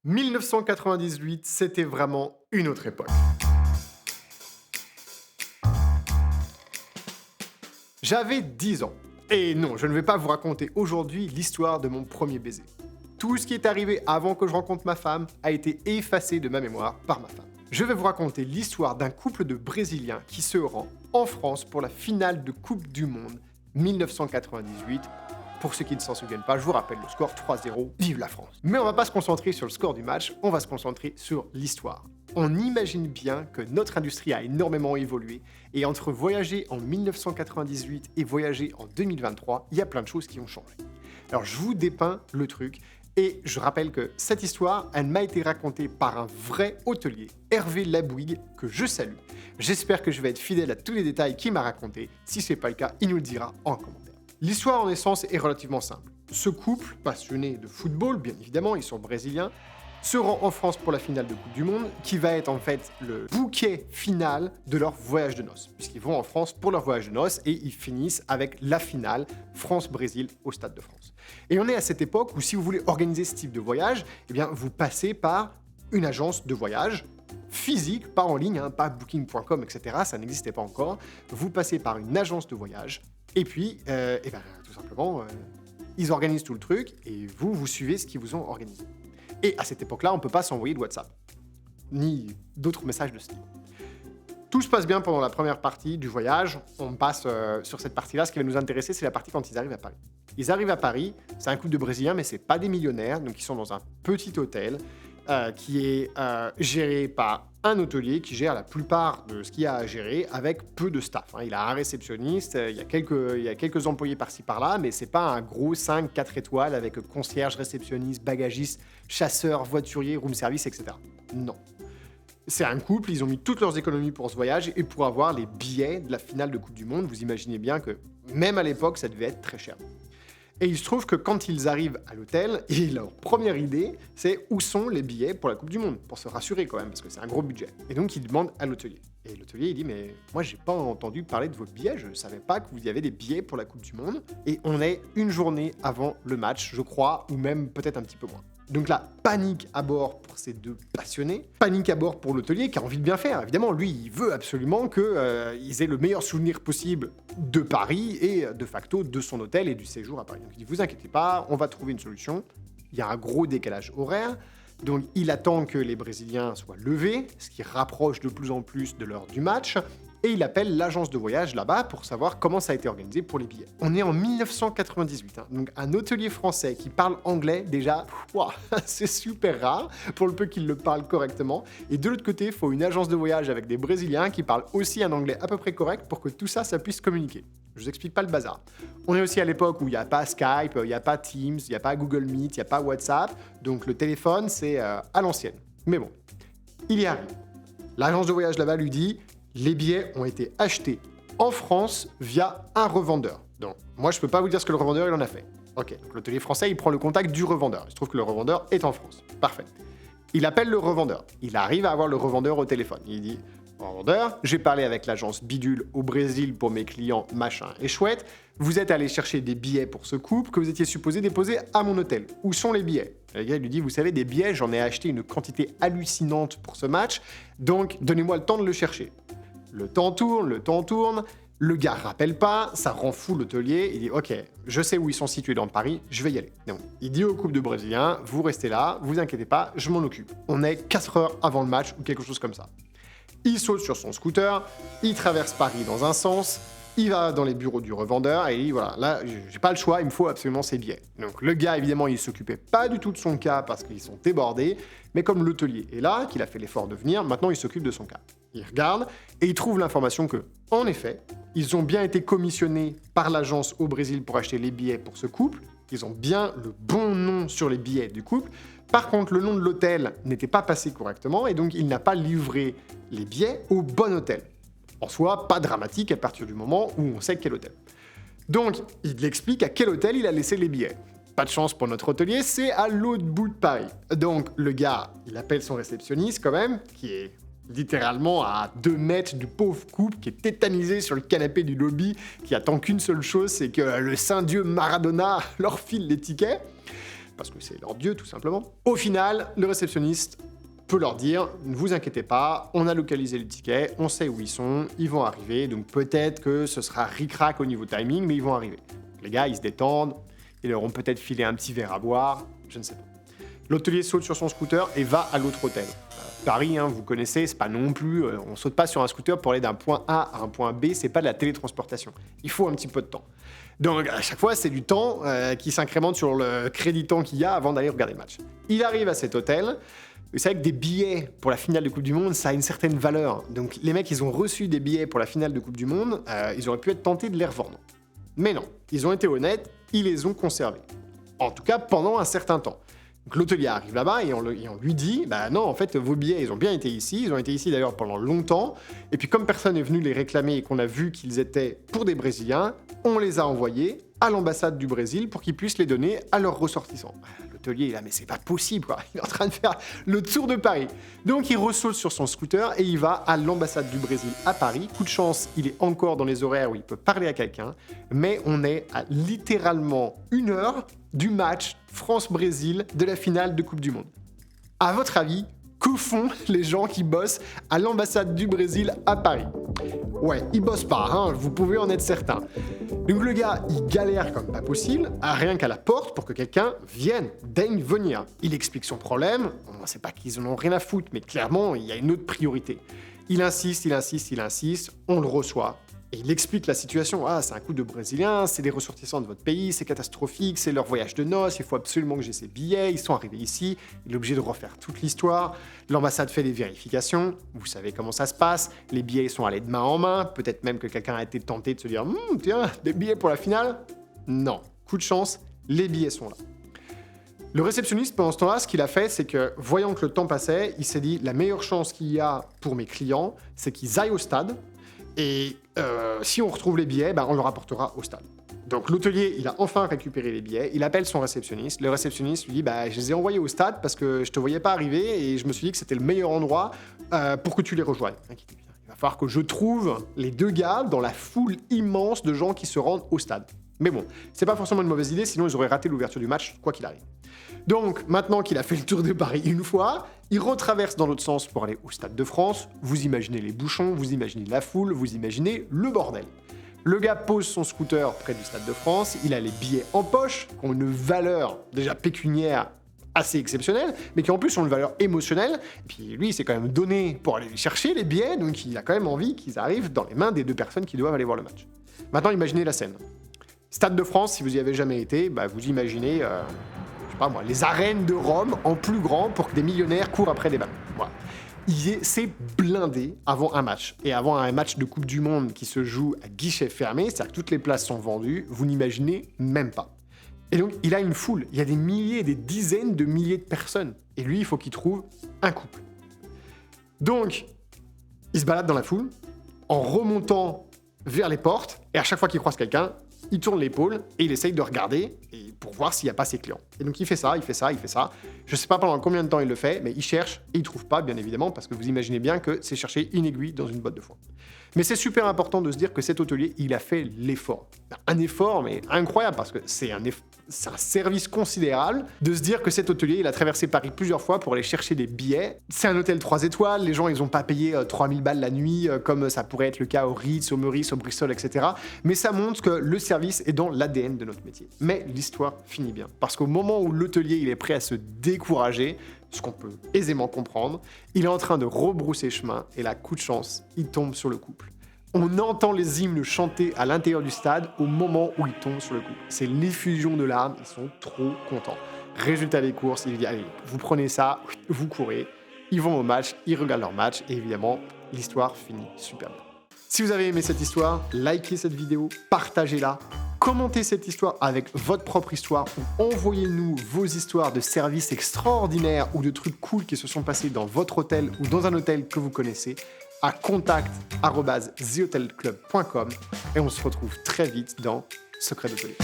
1998, c'était vraiment une autre époque. J'avais 10 ans. Et non, je ne vais pas vous raconter aujourd'hui l'histoire de mon premier baiser. Tout ce qui est arrivé avant que je rencontre ma femme a été effacé de ma mémoire par ma femme. Je vais vous raconter l'histoire d'un couple de Brésiliens qui se rend en France pour la finale de Coupe du Monde 1998. Pour ceux qui ne s'en souviennent pas, je vous rappelle le score 3-0, vive la France. Mais on va pas se concentrer sur le score du match, on va se concentrer sur l'histoire. On imagine bien que notre industrie a énormément évolué et entre voyager en 1998 et voyager en 2023, il y a plein de choses qui ont changé. Alors je vous dépeins le truc et je rappelle que cette histoire, elle m'a été racontée par un vrai hôtelier, Hervé Labouig, que je salue. J'espère que je vais être fidèle à tous les détails qu'il m'a racontés. Si ce n'est pas le cas, il nous le dira en commentaire. L'histoire en essence est relativement simple. Ce couple, passionné de football, bien évidemment, ils sont brésiliens, se rend en France pour la finale de Coupe du Monde, qui va être en fait le bouquet final de leur voyage de noces, puisqu'ils vont en France pour leur voyage de noces et ils finissent avec la finale France-Brésil au Stade de France. Et on est à cette époque où si vous voulez organiser ce type de voyage, eh bien vous passez par une agence de voyage physique, pas en ligne, pas booking.com, etc. Ça n'existait pas encore. Vous passez par une agence de voyage et puis, tout simplement, ils organisent tout le truc et vous suivez ce qu'ils vous ont organisé. Et à cette époque-là, on ne peut pas s'envoyer de WhatsApp, ni d'autres messages de ce type. Tout se passe bien pendant la première partie du voyage. On passe sur cette partie-là. Ce qui va nous intéresser, c'est la partie quand ils arrivent à Paris. Ils arrivent à Paris, c'est un couple de Brésiliens, mais ce n'est pas des millionnaires. Donc ils sont dans un petit hôtel qui est géré par un hôtelier qui gère la plupart de ce qu'il y a à gérer avec peu de staff. Il a un réceptionniste, il y a quelques employés par-ci par-là, mais c'est pas un gros 5-4 étoiles avec concierge, réceptionniste, bagagiste, chasseur, voiturier, room service, etc. Non. C'est un couple, ils ont mis toutes leurs économies pour ce voyage et pour avoir les billets de la finale de Coupe du Monde. Vous imaginez bien que même à l'époque, ça devait être très cher. Et il se trouve que quand ils arrivent à l'hôtel, leur première idée, c'est où sont les billets pour la Coupe du Monde, pour se rassurer quand même, parce que c'est un gros budget. Et donc ils demandent à l'hôtelier. Et l'hôtelier, il dit, mais moi, j'ai pas entendu parler de vos billets, je savais pas que vous y avez des billets pour la Coupe du Monde. Et on est une journée avant le match, je crois, ou même peut-être un petit peu moins. Donc là, panique à bord pour ces deux passionnés, panique à bord pour l'hôtelier qui a envie de bien faire. Évidemment, lui, il veut absolument qu'ils aient le meilleur souvenir possible de Paris et de facto de son hôtel et du séjour à Paris. Donc il dit, vous inquiétez pas, on va trouver une solution. Il y a un gros décalage horaire, donc il attend que les Brésiliens soient levés, ce qui rapproche de plus en plus de l'heure du match. Et il appelle l'agence de voyage là-bas pour savoir comment ça a été organisé pour les billets. On est en 1998, donc un hôtelier français qui parle anglais, déjà, c'est super rare, pour le peu qu'il le parle correctement. Et de l'autre côté, il faut une agence de voyage avec des Brésiliens qui parlent aussi un anglais à peu près correct pour que tout ça, ça puisse communiquer. Je vous explique pas le bazar. On est aussi à l'époque où il n'y a pas Skype, il n'y a pas Teams, il n'y a pas Google Meet, il n'y a pas WhatsApp, donc le téléphone, c'est à l'ancienne. Mais bon, il y arrive. L'agence de voyage là-bas lui dit... Les billets ont été achetés en France via un revendeur. Donc, moi, je peux pas vous dire ce que le revendeur il en a fait. Ok, donc l'hôtelier français, il prend le contact du revendeur. Il se trouve que le revendeur est en France. Parfait. Il appelle le revendeur. Il arrive à avoir le revendeur au téléphone. Il dit, revendeur, j'ai parlé avec l'agence Bidule au Brésil pour mes clients, machin et chouette. Vous êtes allé chercher des billets pour ce couple que vous étiez supposé déposer à mon hôtel. Où sont les billets? Le gars lui dit, vous savez, des billets, j'en ai acheté une quantité hallucinante pour ce match, donc donnez-moi le temps de le chercher. Le temps tourne, le gars rappelle pas, ça rend fou l'hôtelier, il dit « Ok, je sais où ils sont situés dans Paris, je vais y aller. » Donc, il dit au couple de Brésiliens « Vous restez là, vous inquiétez pas, je m'en occupe. » On est 4 heures avant le match ou quelque chose comme ça. Il saute sur son scooter, il traverse Paris dans un sens, il va dans les bureaux du revendeur et il dit « Voilà, là, j'ai pas le choix, il me faut absolument ces billets. » Donc, le gars, évidemment, il s'occupait pas du tout de son cas parce qu'ils sont débordés, mais comme l'hôtelier est là, qu'il a fait l'effort de venir, maintenant il s'occupe de son cas. Il regarde et il trouve l'information que, en effet, ils ont bien été commissionnés par l'agence au Brésil pour acheter les billets pour ce couple. Ils ont bien le bon nom sur les billets du couple. Par contre, le nom de l'hôtel n'était pas passé correctement et donc il n'a pas livré les billets au bon hôtel. En soi, pas dramatique à partir du moment où on sait quel hôtel. Donc, il explique à quel hôtel il a laissé les billets. Pas de chance pour notre hôtelier, c'est à l'autre bout de Paris. Donc, le gars, il appelle son réceptionniste quand même, qui est littéralement à 2 mètres du pauvre couple qui est tétanisé sur le canapé du lobby, qui attend qu'une seule chose, c'est que le saint dieu Maradona leur file les tickets. parce que c'est leur dieu tout simplement. Au final, le réceptionniste peut leur dire « Ne vous inquiétez pas, on a localisé les tickets, on sait où ils vont arriver, donc peut-être que ce sera ric-rac au niveau timing, mais ils vont arriver. » Les gars, ils se détendent, ils leur ont peut-être filé un petit verre à boire, je ne sais pas. L'hôtelier saute sur son scooter et va à l'autre hôtel. Paris, vous connaissez, c'est pas non plus... on saute pas sur un scooter pour aller d'un point A à un point B, c'est pas de la télétransportation. Il faut un petit peu de temps. Donc à chaque fois, c'est du temps qui s'incrémente sur le crédit temps qu'il y a avant d'aller regarder le match. Il arrive à cet hôtel. Vous savez que des billets pour la finale de Coupe du Monde, ça a une certaine valeur. Donc les mecs, ils ont reçu des billets pour la finale de Coupe du Monde, ils auraient pu être tentés de les revendre. Mais non, ils ont été honnêtes, ils les ont conservés. En tout cas, pendant un certain temps. Donc l'hôtelier arrive là-bas et on lui dit « Bah non, en fait, vos billets, ils ont bien été ici. Ils ont été ici d'ailleurs pendant longtemps. Et puis comme personne n'est venu les réclamer et qu'on a vu qu'ils étaient pour des Brésiliens, on les a envoyés à l'ambassade du Brésil pour qu'ils puissent les donner à leurs ressortissants. » L'hôtelier est là, mais c'est pas possible, quoi. Il est en train de faire le tour de Paris. Donc il ressaute sur son scooter et il va à l'ambassade du Brésil à Paris. Coup de chance, il est encore dans les horaires où il peut parler à quelqu'un, mais on est à littéralement 1 heure du match France-Brésil de la finale de Coupe du Monde. À votre avis, que font les gens qui bossent à l'ambassade du Brésil à Paris? Ouais, ils bossent pas, vous pouvez en être certain. Donc le gars, il galère comme pas possible, à rien qu'à la porte pour que quelqu'un daigne venir. Il explique son problème, c'est pas qu'ils en ont rien à foutre, mais clairement, il y a une autre priorité. Il insiste, on le reçoit. Et il explique la situation. Ah, c'est un coup de Brésiliens, c'est des ressortissants de votre pays, c'est catastrophique, c'est leur voyage de noces, il faut absolument que j'ai ces billets, ils sont arrivés ici. Il est obligé de refaire toute l'histoire. L'ambassade fait des vérifications. Vous savez comment ça se passe. Les billets ils sont allés de main en main. Peut-être même que quelqu'un a été tenté de se dire « Tiens, des billets pour la finale ?» Non. Coup de chance, les billets sont là. Le réceptionniste, pendant ce temps-là, ce qu'il a fait, c'est que, voyant que le temps passait, il s'est dit « La meilleure chance qu'il y a pour mes clients, c'est qu'ils aillent au stade. Et si on retrouve les billets, on leur apportera au stade. » Donc l'hôtelier, il a enfin récupéré les billets, il appelle son réceptionniste. Le réceptionniste lui dit « Je les ai envoyés au stade parce que je te voyais pas arriver et je me suis dit que c'était le meilleur endroit pour que tu les rejoignes. » Il va falloir que je trouve les 2 gars dans la foule immense de gens qui se rendent au stade. Mais bon, c'est pas forcément une mauvaise idée, sinon ils auraient raté l'ouverture du match, quoi qu'il arrive. Donc, maintenant qu'il a fait le tour de Paris une fois, il retraverse dans l'autre sens pour aller au Stade de France. Vous imaginez les bouchons, vous imaginez la foule, vous imaginez le bordel. Le gars pose son scooter près du Stade de France, il a les billets en poche, qui ont une valeur déjà pécuniaire assez exceptionnelle, mais qui en plus ont une valeur émotionnelle. Et puis lui, il s'est quand même donné pour aller les chercher, les billets, donc il a quand même envie qu'ils arrivent dans les mains des 2 personnes qui doivent aller voir le match. Maintenant, imaginez la scène. Stade de France, si vous y avez jamais été, vous imaginez... les arènes de Rome en plus grand pour que des millionnaires courent après des ballons. Voilà. C'est blindé avant un match. Et avant un match de Coupe du Monde qui se joue à guichet fermé, c'est-à-dire que toutes les places sont vendues, vous n'imaginez même pas. Et donc, il a une foule. Il y a des milliers, des dizaines de milliers de personnes. Et lui, il faut qu'il trouve un couple. Donc, il se balade dans la foule en remontant vers les portes. Et à chaque fois qu'il croise quelqu'un, il tourne l'épaule et il essaye de regarder pour voir s'il n'y a pas ses clients. Et donc il fait ça. Je ne sais pas pendant combien de temps il le fait, mais il cherche et il ne trouve pas, bien évidemment, parce que vous imaginez bien que c'est chercher une aiguille dans une botte de foin. Mais c'est super important de se dire que cet hôtelier, il a fait l'effort. Un effort, mais incroyable, parce que c'est un service considérable de se dire que cet hôtelier, il a traversé Paris plusieurs fois pour aller chercher des billets. C'est un hôtel 3 étoiles, les gens, ils n'ont pas payé 3000 balles la nuit, comme ça pourrait être le cas au Ritz, au Meurice, au Bristol, etc. Mais ça montre que le service est dans l'ADN de notre métier. Mais l'histoire finit bien, parce qu'au moment où l'hôtelier, il est prêt à se décourager, ce qu'on peut aisément comprendre, il est en train de rebrousser chemin, et là, coup de chance, il tombe sur le couple. On entend les hymnes chanter à l'intérieur du stade au moment où ils tombent sur le couple. C'est l'effusion de larmes, ils sont trop contents. Résultat des courses, il dit « Allez, vous prenez ça, vous courez ». Ils vont au match, ils regardent leur match, et évidemment, l'histoire finit super bien. Si vous avez aimé cette histoire, likez cette vidéo, partagez-la, commentez cette histoire avec votre propre histoire ou envoyez-nous vos histoires de services extraordinaires ou de trucs cool qui se sont passés dans votre hôtel ou dans un hôtel que vous connaissez à contact@thehotelclub.com et on se retrouve très vite dans Secret d'hôtelier.